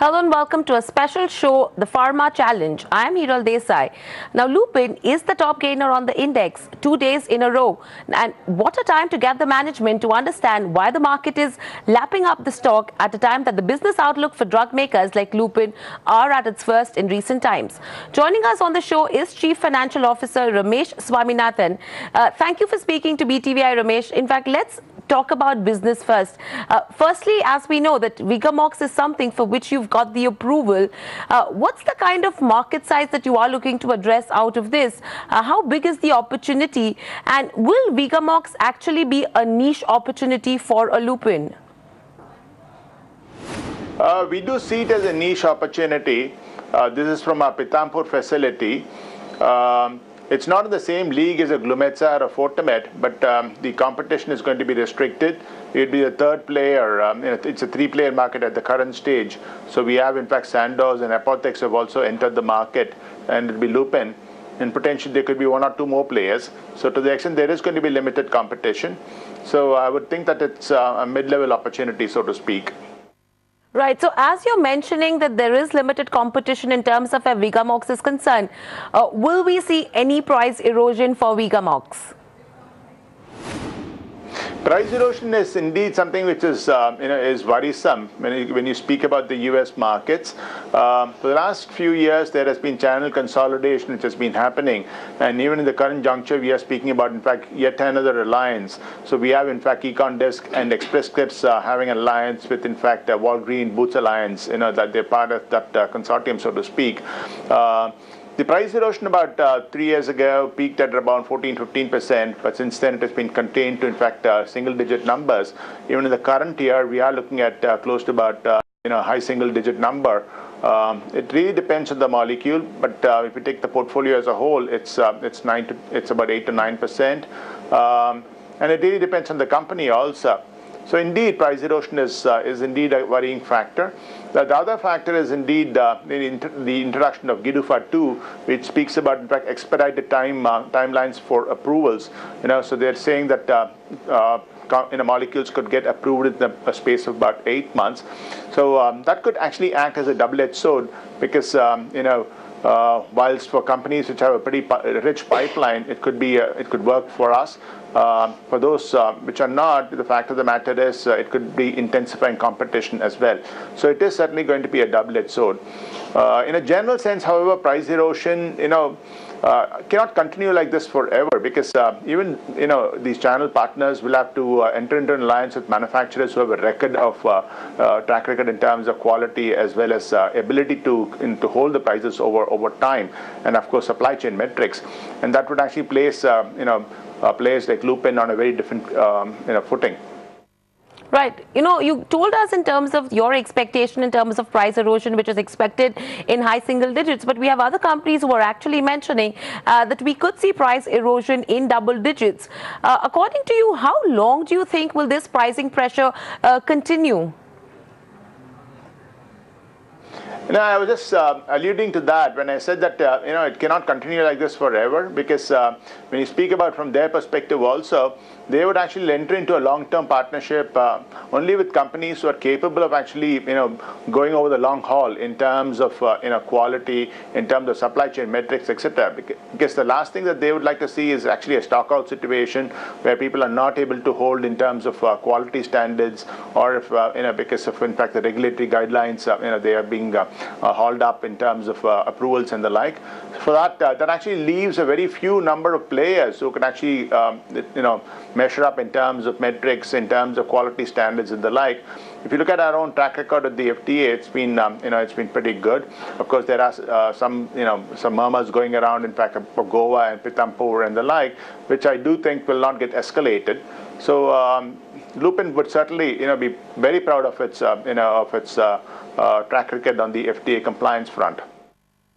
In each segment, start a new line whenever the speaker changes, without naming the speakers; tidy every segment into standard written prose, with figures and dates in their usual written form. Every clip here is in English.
Hello and welcome to a special show, the Pharma Challenge. I am Hiral Desai. Now, Lupin is the top gainer on the index 2 days in a row. And what a time to get the management to understand why the market is lapping up the stock at a time that the business outlook for drug makers like Lupin are at its worst in recent times. Joining us on the show is Chief Financial Officer Ramesh Swaminathan. Thank you for speaking to BTVi, Ramesh. In fact, let's talk about business first. Firstly, as we know that Vigamox is something for which you've got the approval. What's the kind of market size that you are looking to address out of this? How big is the opportunity? And will Vigamox actually be a niche opportunity for a Lupin?
We do see it as a niche opportunity. This is from our Pithampur facility. It's not in the same league as a Glumetza or a Fortimet, but the competition is going to be restricted. It will be the third player. It's a three-player market at the current stage. So we have, in fact, Sandoz and Apotex have also entered the market, and it will be Lupin. And potentially there could be one or two more players. So to the extent there is going to be limited competition. So I would think that it's a mid-level opportunity, so to speak.
Right. So as you're mentioning that there is limited competition in terms of where Vigamox is concerned, will we see any price erosion for Vigamox?
Price erosion is indeed something which is is worrisome when you speak about the U.S. markets. For the last few years, there has been channel consolidation which has been happening, and even in the current juncture, we are speaking about, in fact, yet another alliance. So we have, in fact, Econ and Express Scripts having an alliance with, in fact, Walgreen Boots Alliance. That they're part of that consortium, so to speak. The price erosion about 3 years ago peaked at around 14–15%, but since then it has been contained to, in fact, single-digit numbers. Even in the current year, we are looking at close to about high single-digit number. It really depends on the molecule, but if you take the portfolio as a whole, it's about 8 to 9%, and it really depends on the company also. So indeed, price erosion is indeed a worrying factor. The other factor is indeed the introduction of GDUFA 2, which speaks about, in fact, expedited timelines for approvals. So they're saying that molecules could get approved in a space of about 8 months. So that could actually act as a double-edged sword because whilst for companies which have a pretty rich pipeline, it could work for us. For those which are not, the fact of the matter is it could be intensifying competition as well. So it is certainly going to be a double-edged sword. In a general sense, however, price erosion, cannot continue like this forever because even these channel partners will have to enter into an alliance with manufacturers who have a record of track record in terms of quality as well as ability to hold the prices over time, and of course supply chain metrics, and that would actually place players like Lupin on a very different footing.
Right. You told us in terms of your expectation in terms of price erosion, which is expected in high single digits. But we have other companies who are actually mentioning that we could see price erosion in double digits. According to you, how long do you think will this pricing pressure continue?
I was just alluding to that when I said that it cannot continue like this forever because when you speak about from their perspective also, they would actually enter into a long-term partnership only with companies who are capable of actually going over the long haul in terms of quality, in terms of supply chain metrics, etc. Because the last thing that they would like to see is actually a stock-out situation where people are not able to hold in terms of quality standards, or if because of, in fact, the regulatory guidelines they are being hauled up in terms of approvals and the like. For that actually leaves a very few number of players who can actually measure up in terms of metrics, in terms of quality standards and the like. If you look at our own track record at the FDA, it's been it's been pretty good. Of course, there are some murmurs going around, in fact, for Goa and Pithampur and the like, which I do think will not get escalated. So Lupin would certainly be very proud of its track record on the FDA compliance front.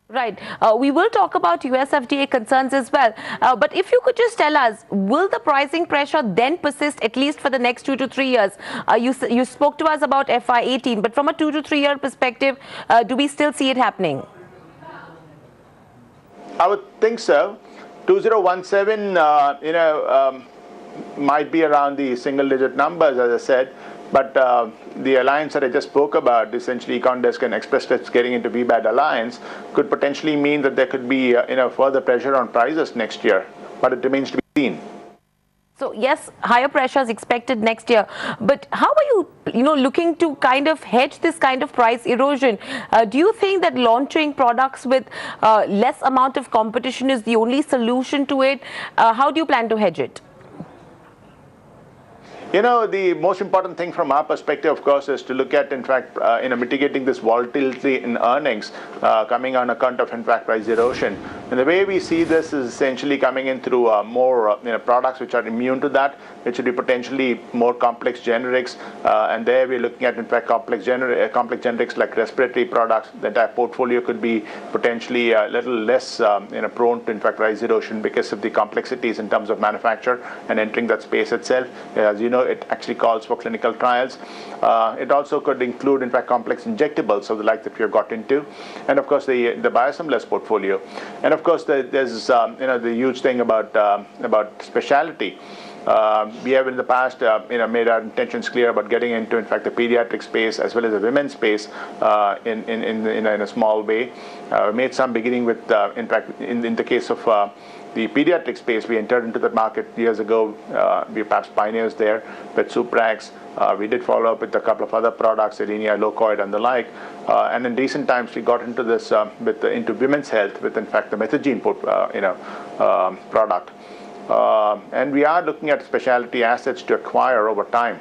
Right. We will talk about US FDA concerns as well. But if you could just tell us, will the pricing pressure then persist at least for the next 2 to 3 years? You spoke to us about FY18, but from a 2 to 3 year perspective, do we still see it happening?
I would think so. 2017, might be around the single-digit numbers, as I said. But the alliance that I just spoke about, essentially Econdesk and Express Scripts getting into VBAD alliance, could potentially mean that there could be further pressure on prices next year. But it remains to be seen.
So yes, higher pressure is expected next year. But how are you, looking to kind of hedge this kind of price erosion? Do you think that launching products with less amount of competition is the only solution to it? How do you plan to hedge it?
The most important thing from our perspective, of course, is to look at, in fact, mitigating this volatility in earnings coming on account of, in fact, price erosion. And the way we see this is essentially coming in through more products which are immune to that, which would be potentially more complex generics. And there we're looking at, in fact, complex generics like respiratory products. The entire portfolio could be potentially a little less prone to, in fact, price erosion because of the complexities in terms of manufacture and entering that space itself. As you know, it actually calls for clinical trials. It also could include, in fact, complex injectables of the like that we have got into, and of course the biosimilars portfolio, and of course there's the huge thing about specialty. We have in the past, made our intentions clear about getting into, in fact, the pediatric space as well as the women's space in a small way. We made some beginning with, in fact, in the case of the pediatric space, we entered into that market years ago. We were perhaps pioneers there with Suprax. We did follow up with a couple of other products, Selenia, Locoid, and the like. And in recent times, we got into this into women's health with, in fact, the Methagene product. And we are looking at specialty assets to acquire over time.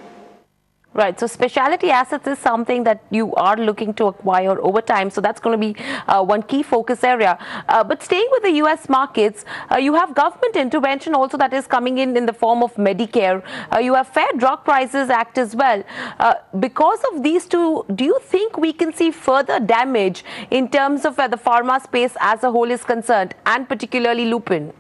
Right. So specialty assets is something that you are looking to acquire over time. So that's going to be one key focus area. But staying with the U.S. markets, you have government intervention also that is coming in the form of Medicare. You have Fair Drug Prices Act as well. Because of these two, do you think we can see further damage in terms of where the pharma space as a whole is concerned, and particularly Lupin?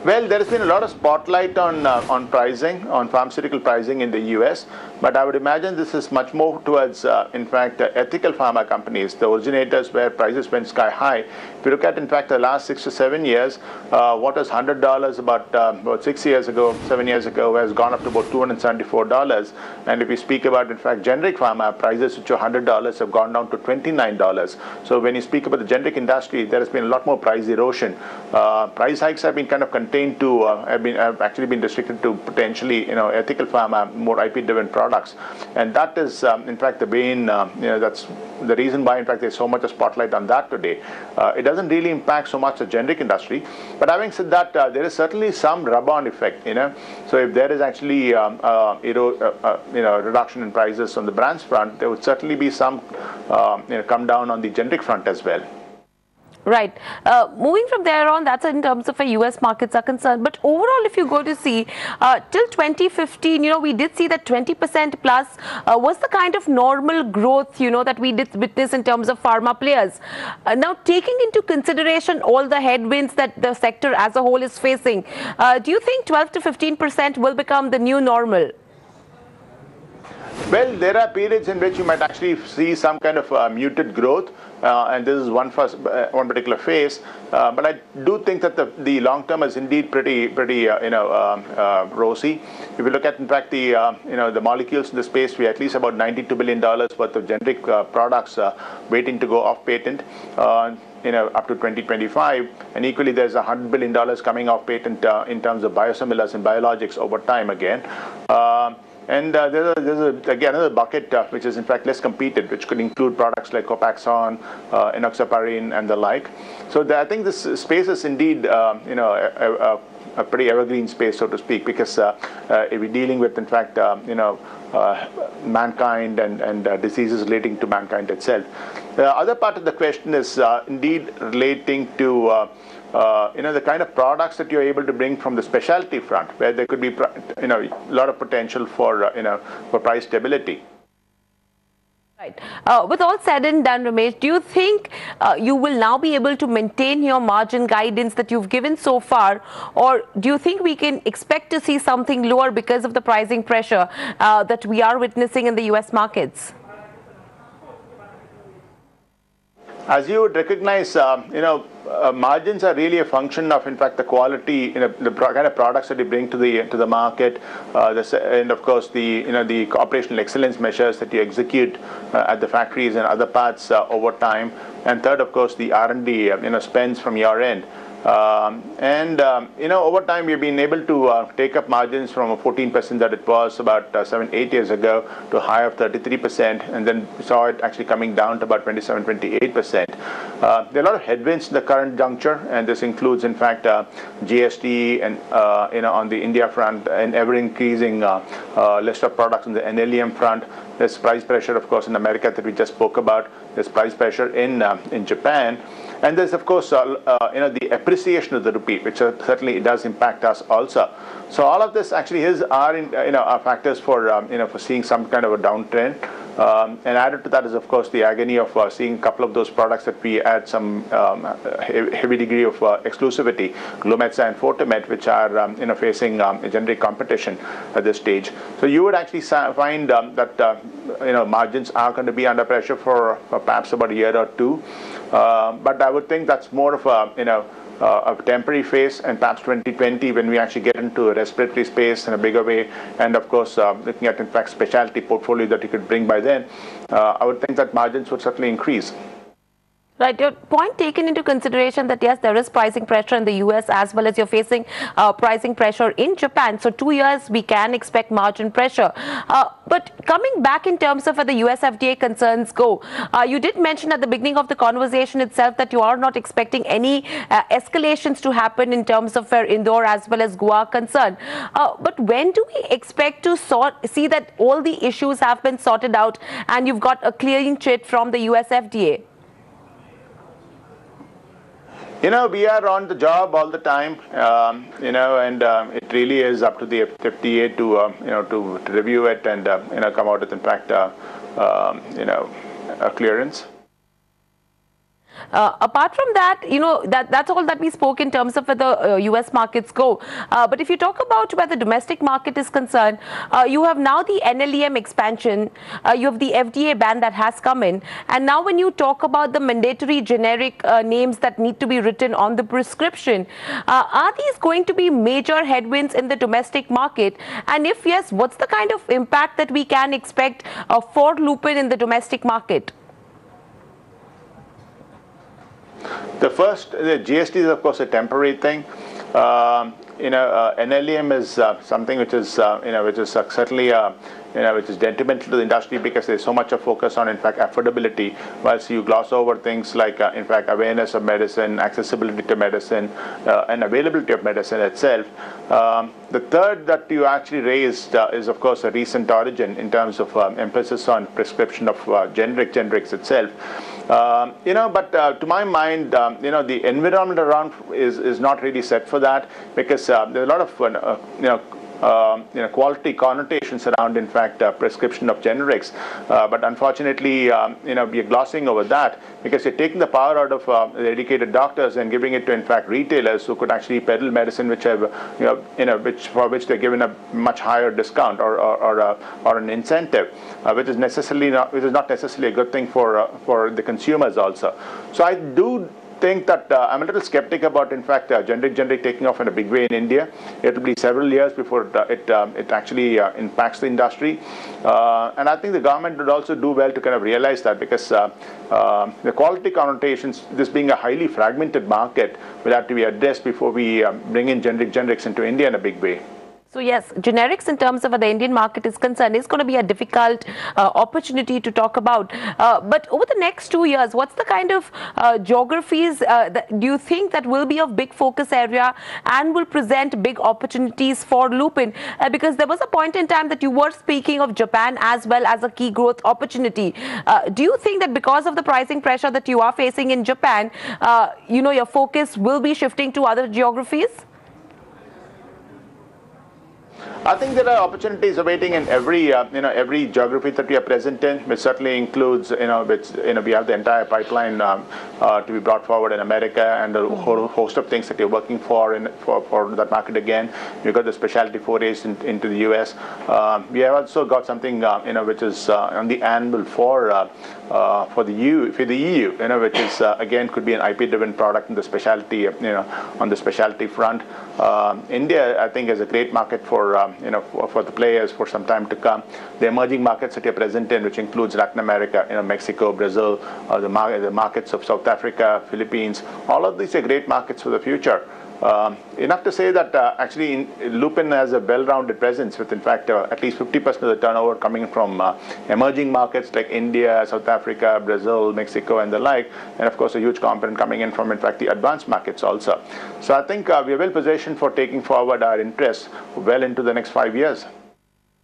Well, there has been a lot of spotlight on pricing, on pharmaceutical pricing in the U.S., but I would imagine this is much more towards, in fact, ethical pharma companies, the originators where prices went sky high. If you look at, in fact, the last 6 to 7 years, what was $100 about 6 years ago, 7 years ago, has gone up to about $274. And if you speak about, in fact, generic pharma, prices which are $100 have gone down to $29. So when you speak about the generic industry, there has been a lot more price erosion. Price hikes have been kind of contained to, have actually been restricted to potentially, ethical pharma, more IP-driven products. And that is, in fact, the main, that's the reason why, in fact, there's so much a spotlight on that today. It doesn't really impact so much the generic industry. But having said that, there is certainly some rub-on effect, So if there is actually, reduction in prices on the brands front, there would certainly be some, come down on the generic front as well.
Right. Moving from there on, that's in terms of US markets are concerned. But overall, if you go to see, till 2015, we did see that 20% plus was the kind of normal growth, that we did witness in terms of pharma players. Now, taking into consideration all the headwinds that the sector as a whole is facing, do you think 12 to 15% will become the new normal?
Well, there are periods in which you might actually see some kind of muted growth, and this is one particular phase. But I do think that the long term is indeed pretty rosy. If you look at, in fact, the molecules in the space, we at least about $92 billion worth of generic products waiting to go off patent. Up to 2025, and equally there's $100 billion coming off patent in terms of biosimilars and biologics over time again. And there's again another bucket which is in fact less competed, which could include products like Copaxone, enoxaparin, and the like. So I think this space is indeed a pretty evergreen space, so to speak, because if we're dealing with, in fact, mankind and diseases relating to mankind itself. The other part of the question is indeed relating to the kind of products that you're able to bring from the specialty front, where there could be a lot of potential for for price stability.
Right. With all said and done, Ramesh, do you think you will now be able to maintain your margin guidance that you've given so far, or do you think we can expect to see something lower because of the pricing pressure that we are witnessing in the US markets?
as you would recognize, margins are really a function of, in fact, the quality, the kind of products that you bring to the market, and of course the operational excellence measures that you execute at the factories and other parts over time, and third, of course, the R&D spends from your end. Over time we've been able to take up margins from a 14% that it was about 7-8 years ago to a high of 33%, and then we saw it actually coming down to about 27-28%. There are a lot of headwinds in the current juncture, and this includes, in fact, GST and on the India front, and ever increasing list of products on the NLEM front. There's price pressure, of course, in America that we just spoke about. There's price pressure in Japan. And there's, of course, the appreciation of the rupee, which certainly does impact us also. So all of this actually are factors for for seeing some kind of a downtrend. And added to that is, of course, the agony of seeing a couple of those products that we add some heavy degree of exclusivity, Glumetza and Fortimet, which are facing generic competition at this stage. So you would actually find that margins are going to be under pressure for perhaps about a year or two. But I would think that's more of a temporary phase, and perhaps 2020 when we actually get into a respiratory space in a bigger way, and of course looking at, in fact, specialty portfolio that you could bring by then, I would think that margins would certainly increase.
Right, your point taken into consideration that yes, there is pricing pressure in the US as well as you're facing pricing pressure in Japan. So 2 years we can expect margin pressure. But coming back in terms of where the US FDA concerns go, you did mention at the beginning of the conversation itself that you are not expecting any escalations to happen in terms of where Indore as well as Goa are concerned. But when do we expect to see that all the issues have been sorted out and you've got a clean chit from the US FDA?
We are on the job all the time, and it really is up to the FDA to review it and come out with, in fact, a clearance.
Apart from that, that's all that we spoke in terms of where the US markets go. But if you talk about where the domestic market is concerned, you have now the NLEM expansion, you have the FDA ban that has come in, and now when you talk about the mandatory generic names that need to be written on the prescription, are these going to be major headwinds in the domestic market? And if yes, what's the kind of impact that we can expect for Lupin in the domestic market?
The GST is, of course, a temporary thing. NLEM is something which is certainly which is detrimental to the industry, because there's so much of focus on, in fact, affordability, whilst you gloss over things like, in fact, awareness of medicine, accessibility to medicine, and availability of medicine itself. The third that you actually raised is, of course, a recent origin in terms of emphasis on prescription of generics itself. But to my mind, the environment around is not really set for that, because there are a lot of quality connotations around, in fact, prescription of generics. But unfortunately, we are glossing over that, because you're taking the power out of the educated doctors and giving it to, in fact, retailers who could actually peddle medicine, which have, for which they're given a much higher discount or an incentive, which is not necessarily a good thing for the consumers also. So I do think that I'm a little skeptic about, in fact, generic taking off in a big way in India. It will be several years before it actually impacts the industry. And I think the government would also do well to kind of realize that, because the quality connotations, this being a highly fragmented market, will have to be addressed before we bring in generics into India in a big way.
So yes, generics in terms of where the Indian market is concerned is going to be a difficult opportunity to talk about. But over the next 2 years, what's the kind of geographies do you think that will be of big focus area and will present big opportunities for Lupin? Because there was a point in time that you were speaking of Japan as well as a key growth opportunity. Do you think that because of the pricing pressure that you are facing in Japan, your focus will be shifting to other geographies?
I think there are opportunities awaiting in every geography that we are present in, which certainly includes, we have the entire pipeline to be brought forward in America, and a whole host of things that you're working for that market again. We've got the specialty forays into the US. We have also got something, which is on the anvil for the EU, which is again could be an IP-driven product in the specialty, on the specialty front. India, I think, is a great market for the players for some time to come. The emerging markets that you're present in, which includes Latin America, Mexico, Brazil, the markets of South Africa, Philippines, all of these are great markets for the future. Enough to say that actually Lupin has a well-rounded presence with, in fact, at least 50% of the turnover coming from emerging markets like India, South Africa, Brazil, Mexico, and the like, and of course a huge component coming in from, in fact, the advanced markets also. So I think we are well positioned for taking forward our interests well into the next 5 years.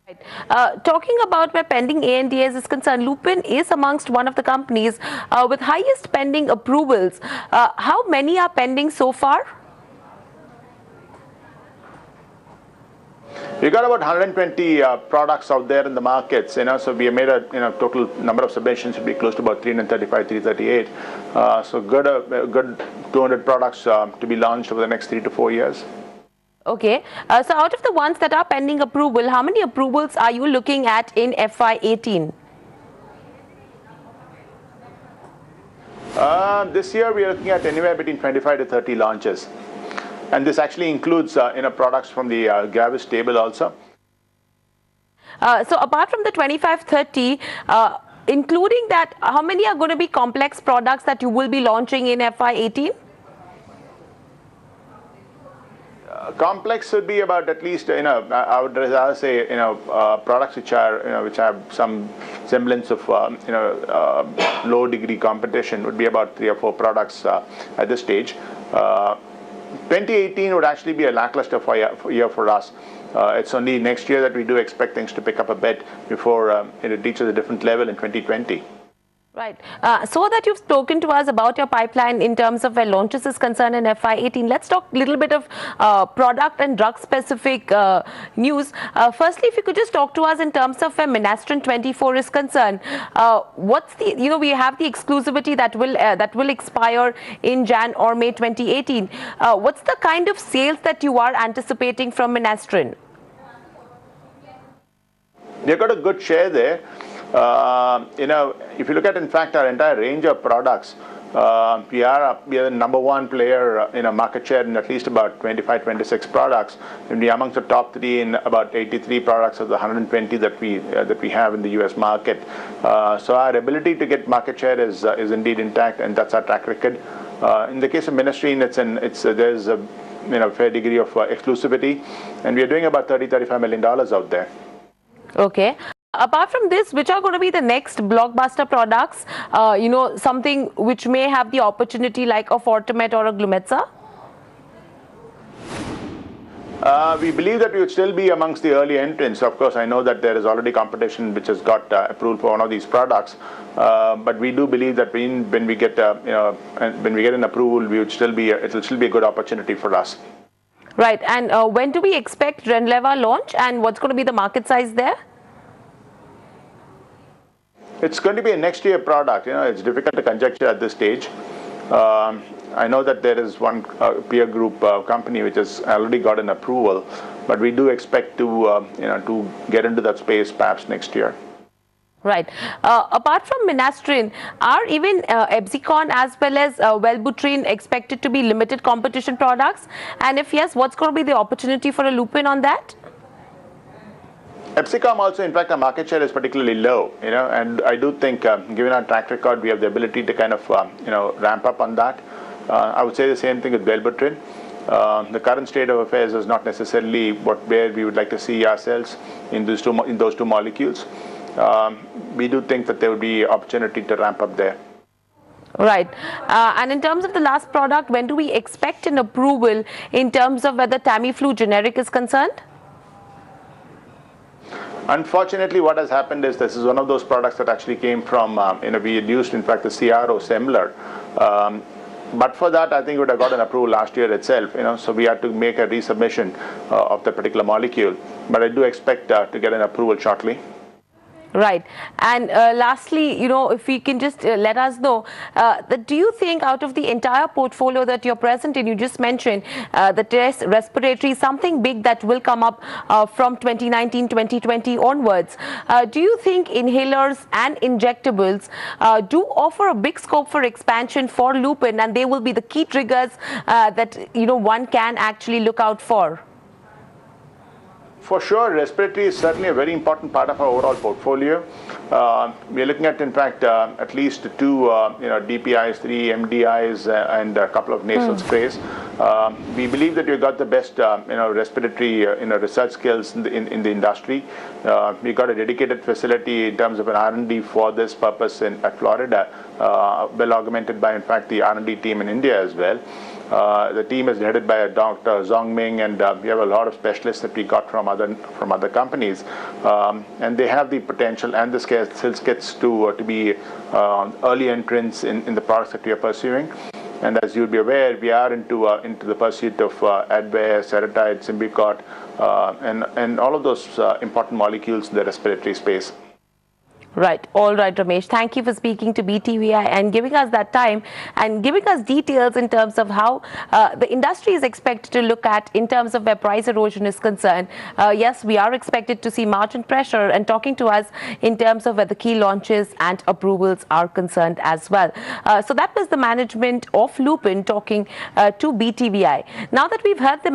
Right. Talking about where pending ANDAs is concerned, Lupin is amongst one of the companies with highest pending approvals. How many are pending so far?
We got about 120 products out there in the markets, so we have made a total number of submissions should be close to about 335, 338. So good 200 products to be launched over the next 3 to 4 years.
Okay, so out of the ones that are pending approval, how many approvals are you looking at in FY18?
This year we are looking at anywhere between 25 to 30 launches. And this actually includes products from the Gravis table also.
So apart from the 25-30, including that, how many are going to be complex products that you will be launching in FY18?
Complex would be about at least, I would rather say, products which have some semblance of, low degree competition would be about 3 or 4 products at this stage. 2018 would actually be a lackluster year for us. It's only next year that we do expect things to pick up a bit before it reaches a different level in 2020.
Right. So that you've spoken to us about your pipeline in terms of where launches is concerned in FY18, let's talk a little bit of product and drug specific news. Firstly, if you could just talk to us in terms of where Minastrine 24 is concerned. What's the, we have the exclusivity that will expire in Jan or May 2018. What's the kind of sales that you are anticipating from Minastrine?
They've got a good share there. If you look at, in fact, our entire range of products, we are the number one player in a market share in at least about 25, 26 products, and we are amongst the top 3 in about 83 products of the 120 that we have in the US market. So our ability to get market share is indeed intact, and that's our track record. In the case of Minastrine, there's a fair degree of exclusivity, and we are doing about $30-35 million out there.
Okay. Apart from this, which are going to be the next blockbuster products, something which may have the opportunity like a Fortimet or a Glumetza?
We believe that we would still be amongst the early entrants. Of course, I know that there is already competition which has got approved for one of these products, but we do believe that when we get an approval, it will still be a good opportunity for us.
Right. And when do we expect Renleva launch, and what's going to be the market size there?
It's going to be a next year product. It's difficult to conjecture at this stage. I know that there is one peer group company which has already got an approval, but we do expect to get into that space perhaps next year.
Right. Apart from Minastrine, are even Epzicon as well as Wellbutrin expected to be limited competition products? And if yes, what's going to be the opportunity for a Lupin on that?
Epzicom also, in fact, our market share is particularly low, and I do think, given our track record, we have the ability to kind of, ramp up on that. I would say the same thing with Wellbutrin. The current state of affairs is not necessarily where we would like to see ourselves in those two molecules. We do think that there would be opportunity to ramp up there.
Right. And in terms of the last product, when do we expect an approval in terms of whether Tamiflu generic is concerned?
Unfortunately, what has happened is this is one of those products that actually came from, we had used, in fact, the CRO Semler. But for that, I think we would have got an approval last year itself. So we had to make a resubmission of the particular molecule. But I do expect to get an approval shortly.
Right. And lastly, if we can just let us know, do you think out of the entire portfolio that you're present in, you just mentioned the test respiratory, something big that will come up from 2019, 2020 onwards. Do you think inhalers and injectables do offer a big scope for expansion for Lupin, and they will be the key triggers that, one can actually look out for?
For sure, respiratory is certainly a very important part of our overall portfolio. We are looking at, in fact, at least 2 DPIs, 3 MDIs, and a couple of nasal sprays. We believe that we've got the best, respiratory, research skills in the industry. We got a dedicated facility in terms of an R&D for this purpose at Florida, well augmented by, in fact, the R&D team in India as well. The team is headed by a Dr. Zong Ming, and we have a lot of specialists that we got from other companies, and they have the potential and the skill sets to be early entrants in the products that we are pursuing. And as you'll be aware, we are into the pursuit of Advair, Seretide, Symbicort, and all of those important molecules in the respiratory space.
Right. All right, Ramesh. Thank you for speaking to BTVi and giving us that time and giving us details in terms of how the industry is expected to look at in terms of where price erosion is concerned. Yes, we are expected to see margin pressure, and talking to us in terms of where the key launches and approvals are concerned as well. So that was the management of Lupin talking to BTVi. Now that we've heard the